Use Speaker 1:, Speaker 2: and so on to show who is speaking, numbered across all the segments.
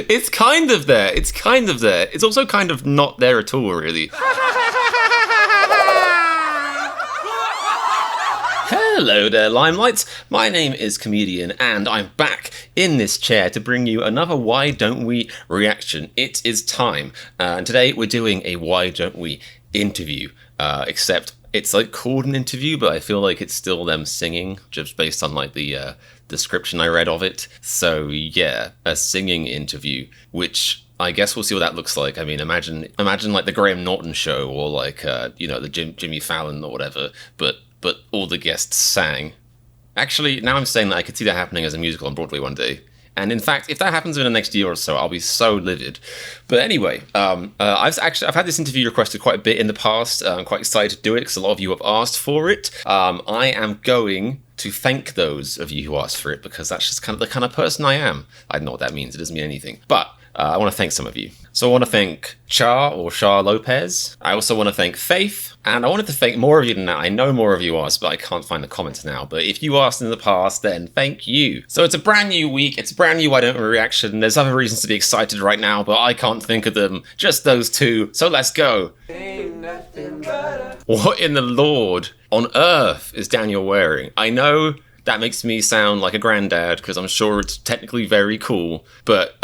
Speaker 1: It's kind of there. It's kind of there. It's also kind of not there at all, really. Hello there, Limelights. My name is Comedian, and I'm back in this chair to bring you another Why Don't We reaction. It is time. And today we're doing a Why Don't We interview. Except it's like called an interview, but I feel like it's still them singing, just based on like the description I read of it. So yeah, a singing interview, which I guess we'll see what that looks like. I mean, imagine like the Graham Norton show, or like the Jimmy Fallon or whatever, but all the guests sang. Actually, now I'm saying that I could see that happening as a musical on Broadway one day. And in fact, if that happens in the next year or so, I'll be so livid. But anyway, I've had this interview requested quite a bit in the past. I'm quite excited to do it because a lot of you have asked for it. I am going to thank those of you who asked for it, because that's just kind of the kind of person I am. I don't know what that means. It doesn't mean anything. But I want to thank some of you. So I want to thank Char Lopez. I also want to thank Faith. And I wanted to thank more of you than that. I know more of you asked, but I can't find the comments now. But if you asked in the past, then thank you. So it's a brand new week. It's a brand new Why Don't We reaction. There's other reasons to be excited right now, but I can't think of them. Just those two. So let's go. Ain't nothing but what in the Lord on earth is Daniel wearing? I know that makes me sound like a granddad, because I'm sure it's technically very cool. But,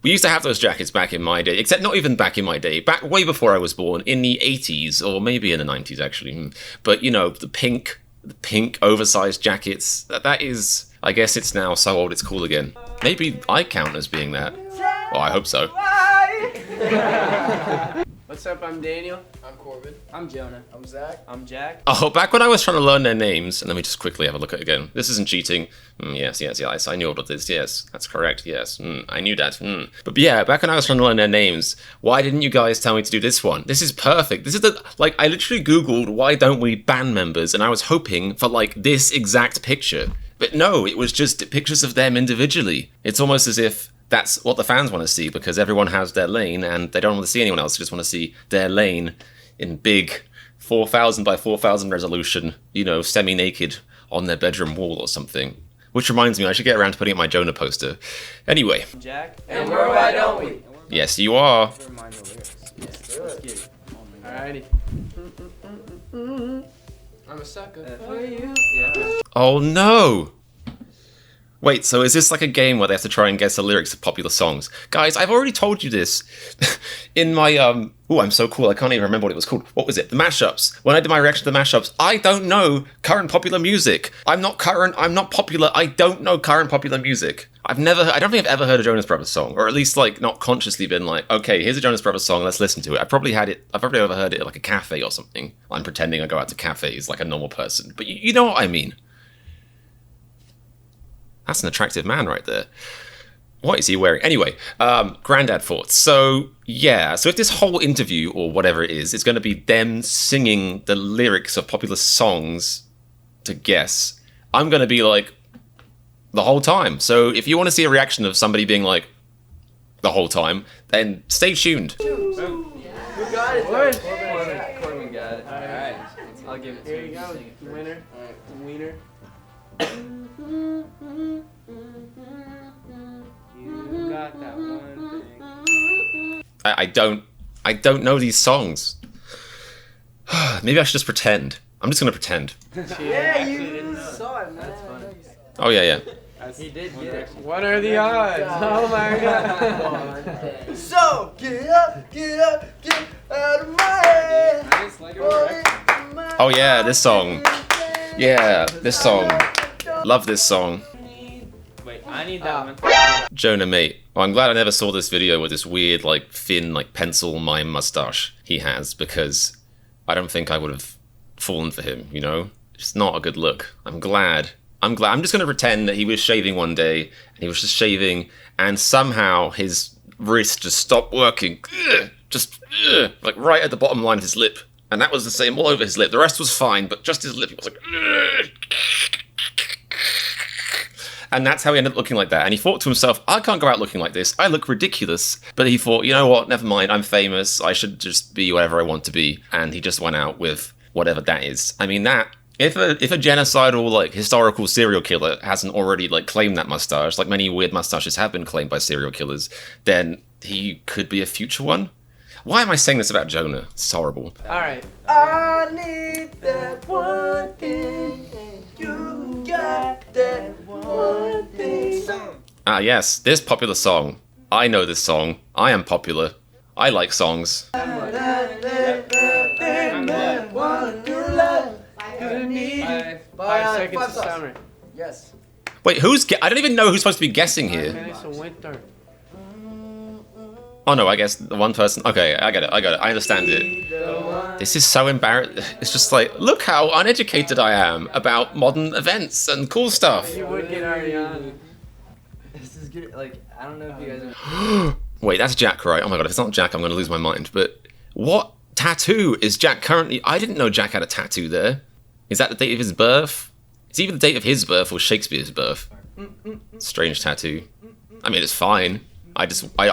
Speaker 1: we used to have those jackets back in my day, except not even back in my day, back way before I was born, in the 80s, or maybe in the 90s, actually. But, the pink oversized jackets, that is, I guess it's now so old it's cool again. Maybe I count as being that. Well, I hope so.
Speaker 2: What's up, I'm Daniel.
Speaker 3: I'm Corbin.
Speaker 2: I'm Jonah.
Speaker 3: I'm Zach.
Speaker 2: I'm Jack.
Speaker 1: Oh, back when I was trying to learn their names, and let me just quickly have a look at it again. This isn't cheating. Yes, I knew all of this. Yes, that's correct. Yes, I knew that. But yeah, back when I was trying to learn their names, why didn't you guys tell me to do this one? This is perfect. This is I literally Googled Why Don't We band members, and I was hoping for like this exact picture. But no, it was just pictures of them individually. It's almost as if that's what the fans want to see, because everyone has their lane and they don't want to see anyone else. They just want to see their lane in big 4,000 by 4,000 resolution, semi-naked on their bedroom wall or something. Which reminds me, I should get around to putting up my Jonah poster. Anyway.
Speaker 2: Jack.
Speaker 3: And we're Why Don't We?
Speaker 1: Yes, you are.
Speaker 2: Remind the lyrics. Let's get it. Alrighty.
Speaker 3: I'm a sucker
Speaker 2: For you. Yeah.
Speaker 1: Oh no! Wait, so is this like a game where they have to try and guess the lyrics of popular songs? Guys, I've already told you this in my, I'm so cool, I can't even remember what it was called. What was it? The mashups. When I did my reaction to the mashups, I don't know current popular music. I'm not current, I'm not popular, I don't know current popular music. I don't think I've ever heard a Jonas Brothers song, or at least like not consciously been like, okay, here's a Jonas Brothers song, let's listen to it. I've probably overheard it at like a cafe or something. I'm pretending I go out to cafes like a normal person, but you know what I mean. That's an attractive man right there. What is he wearing? Anyway, granddad thoughts. So, yeah. So if this whole interview, or whatever it is going to be them singing the lyrics of popular songs to guess, I'm going to be like, the whole time. So if you want to see a reaction of somebody being like, the whole time, then stay tuned.
Speaker 3: Who got it?
Speaker 2: Corbin got it. Alright. I'll give it to you.
Speaker 3: Here you go. Winner. Wiener.
Speaker 2: You got that one thing.
Speaker 1: I don't know these songs. Maybe I should just pretend. I'm just going to pretend.
Speaker 3: Yeah, you saw it, man.
Speaker 2: That's funny.
Speaker 1: Oh, yeah.
Speaker 2: He did get it.
Speaker 3: What are the odds? Oh my god. So, get up, get out of my head.
Speaker 2: Nice, like a
Speaker 1: Oh, yeah, this song. Yeah, this song. Love this song.
Speaker 2: Wait, I need that one.
Speaker 1: Jonah, mate. Oh, I'm glad I never saw this video with this weird, like, thin, like, pencil mime mustache he has, because I don't think I would have fallen for him, It's not a good look. I'm glad. I'm just going to pretend that he was shaving one day, and he was just shaving, and somehow his wrist just stopped working. Like right at the bottom line of his lip. And that was the same all over his lip. The rest was fine, but just his lip, he was like... And that's how he ended up looking like that. And he thought to himself, I can't go out looking like this. I look ridiculous. But he thought, you know what? Never mind. I'm famous. I should just be whatever I want to be. And he just went out with whatever that is. I mean, that If a genocidal, like, historical serial killer hasn't already, like, claimed that mustache, like many weird mustaches have been claimed by serial killers, then he could be a future one. Why am I saying this about Jonah? It's horrible.
Speaker 2: Alright.
Speaker 3: I need that one thing. You got that one thing.
Speaker 1: Ah, yes, this popular song. I know this song. I am popular. I like songs.
Speaker 2: Five seconds of summer.
Speaker 3: Yes.
Speaker 1: Wait, I don't even know who's supposed to be guessing here.
Speaker 2: Minutes of winter.
Speaker 1: Oh no, I guess the one person. Okay, I get it. I understand it. This is so embarrassing. It's just like, look how uneducated I am about modern events and cool stuff.
Speaker 2: You would get Ariana.
Speaker 3: This is good. Like, I don't know if you guys are.
Speaker 1: Wait, that's Jack, right? Oh my god, if it's not Jack, I'm going to lose my mind. But what tattoo is Jack currently? I didn't know Jack had a tattoo there. Is that the date of his birth? It's either the date of his birth or Shakespeare's birth. Strange tattoo. I mean, it's fine. I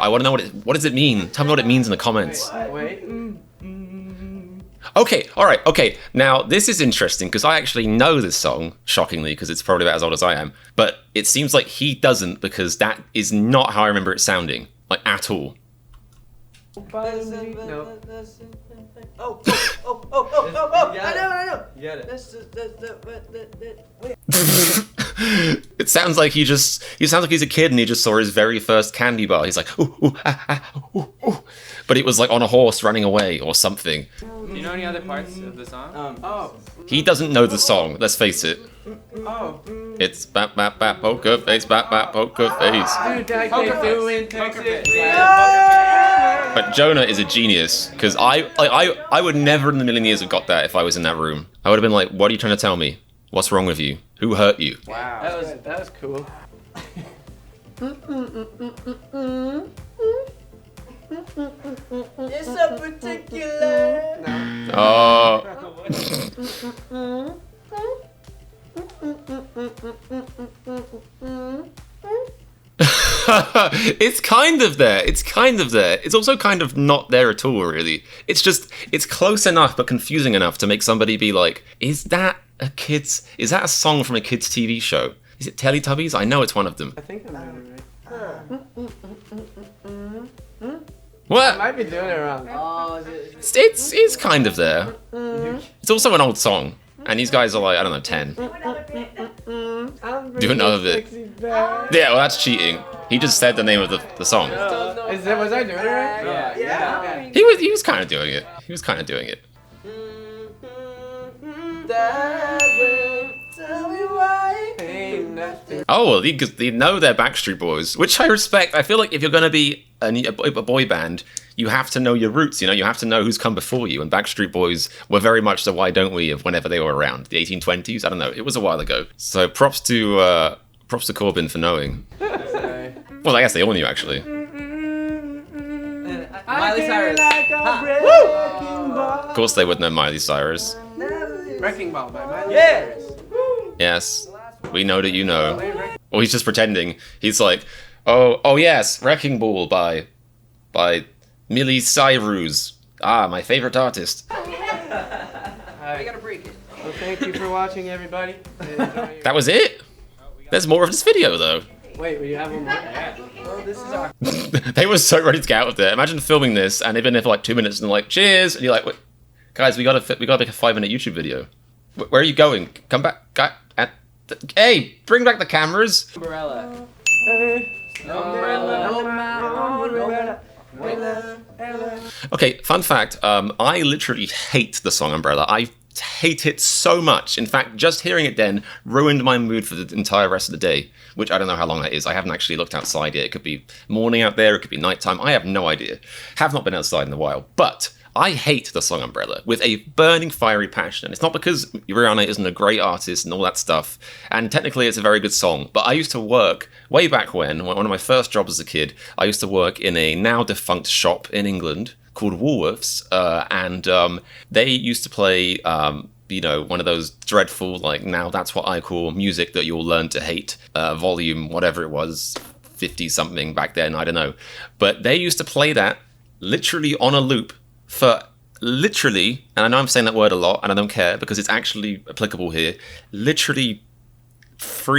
Speaker 1: want to know what does it mean? Tell me what it means in the comments.
Speaker 2: Wait.
Speaker 1: Okay, alright, okay. Now, this is interesting because I actually know this song, shockingly, because it's probably about as old as I am. But it seems like he doesn't because that is not how I remember it sounding. Like, at all.
Speaker 2: No.
Speaker 3: Oh! I know!
Speaker 2: You get it.
Speaker 1: It sounds like he sounds like he's a kid and he just saw his very first candy bar. He's like, ooh, ooh, ah, ah, ooh, ooh. But it was like on a horse running away or something.
Speaker 2: Do you know any other parts of the song?
Speaker 1: He doesn't know the song, let's face it.
Speaker 2: Oh.
Speaker 1: It's bap bap bap poker face, bap bap poker face.
Speaker 2: Dude, I doing Texas.
Speaker 1: But Jonah is a genius because I would never in a million years have got that if I was in that room. I would have been like, what are you trying to tell me? What's wrong with you? Who hurt you?
Speaker 2: Wow. That was cool.
Speaker 3: It's so particular.
Speaker 1: Oh. It's kind of there. It's also kind of not there at all, really. It's close enough but confusing enough to make somebody be like, is that a song from a kid's TV show? Is it Teletubbies? I know it's one of them.
Speaker 2: I think I'm doing it right. I
Speaker 1: What?
Speaker 2: might be doing it wrong.
Speaker 3: Oh,
Speaker 1: It's kind of there. It's also an old song. And these guys are like, I don't know, 10. Do another bit. Yeah, well, that's cheating. He just said the name of the song.
Speaker 2: Was I doing it right?
Speaker 3: Yeah.
Speaker 1: He was kind of doing it.
Speaker 3: That way, tell me why.
Speaker 2: Ain't nothing.
Speaker 1: Oh, well, they know they're Backstreet Boys, which I respect. I feel like if you're going to be a boy band, you have to know your roots, you know? You have to know who's come before you, and Backstreet Boys were very much the why don't we of whenever they were around. The 1820s? I don't know. It was a while ago. So props to Corbin for knowing.
Speaker 2: Sorry.
Speaker 1: Well, I guess they all knew, actually.
Speaker 3: Miley Cyrus.
Speaker 1: Of course they would know Miley Cyrus.
Speaker 2: Wrecking Ball by Miley
Speaker 3: Yeah.
Speaker 2: Cyrus.
Speaker 1: Yes, we know that you know. Well, he's just pretending. He's like, oh yes, Wrecking Ball by Miley Cyrus. Ah, my favorite artist.
Speaker 3: We gotta break it.
Speaker 2: Well, thank you for watching, everybody.
Speaker 1: That was it? There's more of this video, though.
Speaker 2: Wait, will you have one more?
Speaker 3: Well, this is our.
Speaker 1: They were so ready to get out of there. Imagine filming this, and they've been there for like 2 minutes, and they're like, cheers! And you're like, wait, guys, we gotta make a 5-minute YouTube video. Where are you going? Come back. Hey, bring back the cameras.
Speaker 3: Umbrella.
Speaker 1: Okay, fun fact. I literally hate the song Umbrella. I hate it so much. In fact, just hearing it then ruined my mood for the entire rest of the day, which I don't know how long that is. I haven't actually looked outside yet. It could be morning out there. It could be nighttime. I have no idea. Have not been outside in a while. But I hate the song Umbrella with a burning, fiery passion. And it's not because Rihanna isn't a great artist and all that stuff. And technically, it's a very good song. But I used to work way back when one of my first jobs as a kid, I used to work in a now defunct shop in England called Woolworths, and they used to play, one of those dreadful, like, now that's what I call music that you'll learn to hate, volume, whatever it was, 50-something back then, I don't know. But they used to play that literally on a loop for literally, and I know I'm saying that word a lot, and I don't care because it's actually applicable here, literally 4,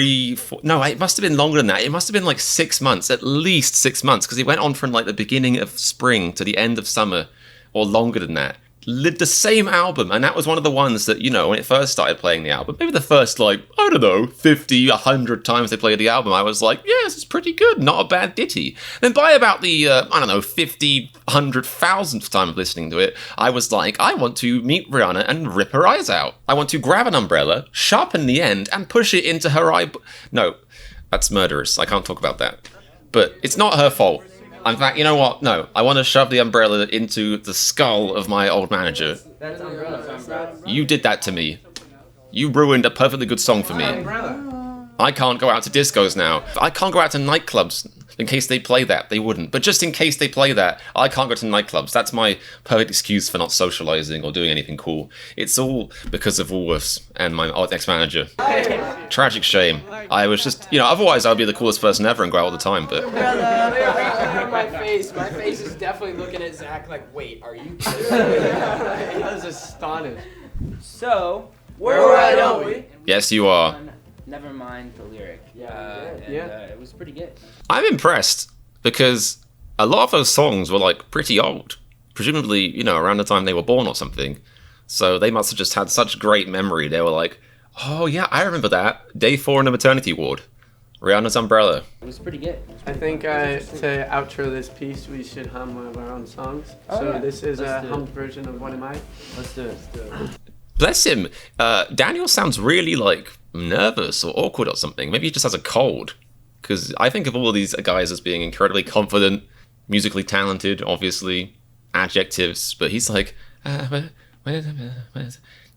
Speaker 1: no, it must have been longer than that. It must have been like 6 months, at least 6 months, because it went on from like the beginning of spring to the end of summer, or longer than that. The same album, and that was one of the ones that, you know, when it first started playing the album, maybe the first, like, I don't know, 50, 100 times they played the album, I was like, yes, it's pretty good, not a bad ditty. Then by about the, I don't know, 50, 100,000th time of listening to it, I was like, I want to meet Rihanna and rip her eyes out. I want to grab an umbrella, sharpen the end, and push it into her eye. No, that's murderous. I can't talk about that. But it's not her fault. In fact, you know what? No, I want to shove the umbrella into the skull of my old manager.
Speaker 2: That is umbrella.
Speaker 1: You did that to me. You ruined a perfectly good song for me. I can't go out to discos now. I can't go out to nightclubs. In case they play that, they wouldn't. But just in case they play that, I can't go to nightclubs. That's my perfect excuse for not socializing or doing anything cool. It's all because of Woolworths and my ex-manager. Tragic shame. I was just, you know, otherwise I'd be the coolest person ever and go out all the time, but...
Speaker 2: My face is definitely looking at Zach like, wait, are you kidding? I was astonished.
Speaker 3: So, why don't we?
Speaker 1: Yes, you are.
Speaker 4: Never mind the lyric. It was pretty good.
Speaker 1: I'm impressed because a lot of those songs were like pretty old, presumably, you know, around the time they were born or something. So they must have just had such great memory. They were like, oh yeah, I remember that. Day 4 in the maternity ward. Rihanna's Umbrella.
Speaker 4: It was pretty good.
Speaker 2: I think to outro this piece, we should hum one of our own songs. This is a hummed version of What Am I?
Speaker 4: Let's do it.
Speaker 1: Bless him. Daniel sounds really like nervous or awkward or something. Maybe he just has a cold. Because I think of all of these guys as being incredibly confident, musically talented, obviously, adjectives. But he's like,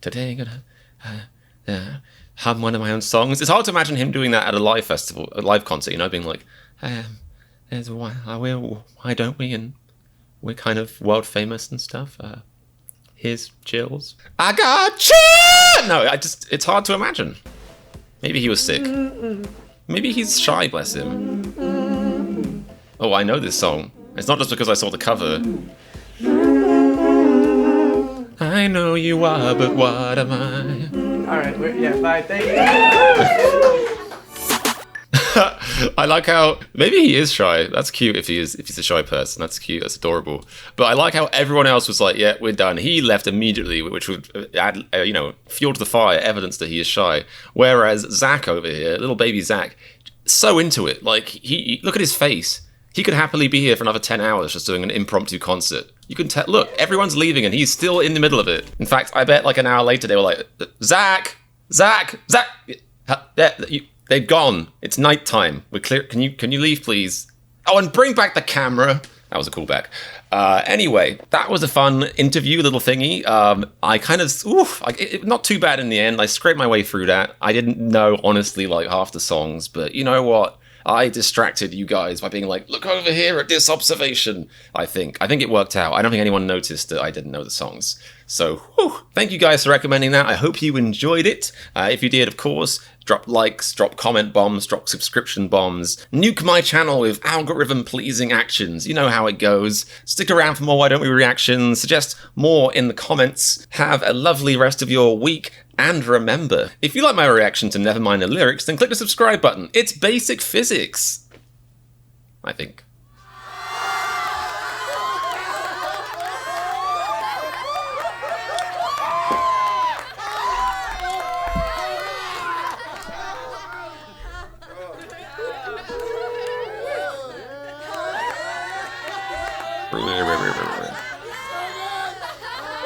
Speaker 1: today gonna hum one of my own songs. It's hard to imagine him doing that at a live festival, a live concert, you know, being like, why don't we? And we're kind of world famous and stuff. Here's chills. I got chills! No, it's hard to imagine. Maybe he was sick. Maybe he's shy, bless him. Oh, I know this song. It's not just because I saw the cover. I know you are, but what am I?
Speaker 2: Alright, bye, thank you.
Speaker 1: I like how maybe he is shy. That's cute if he's a shy person. That's cute. That's adorable. But I like how everyone else was like, "Yeah, we're done." He left immediately, which would add, fuel to the fire, evidence that he is shy. Whereas Zach over here, little baby Zach, so into it. Like he look at his face. He could happily be here for another 10 hours just doing an impromptu concert. You can tell. Look, everyone's leaving and he's still in the middle of it. In fact, I bet like an hour later they were like, "Zach." They've gone. It's nighttime. We're clear. Can you leave, please? Oh, and bring back the camera. That was a callback. Anyway, that was a fun interview, little thingy. I kind of, not too bad in the end. I scraped my way through that. I didn't know, honestly, like half the songs, but you know what? I distracted you guys by being like, look over here at this observation. I think it worked out. I don't think anyone noticed that I didn't know the songs. So, thank you guys for recommending that. I hope you enjoyed it. If you did, of course, drop likes, drop comment bombs, drop subscription bombs. Nuke my channel with algorithm-pleasing actions. You know how it goes. Stick around for more Why Don't We reactions. Suggest more in the comments. Have a lovely rest of your week. And remember, if you like my reaction to Never Mind the Lyrics, then click the subscribe button. It's basic physics. I think.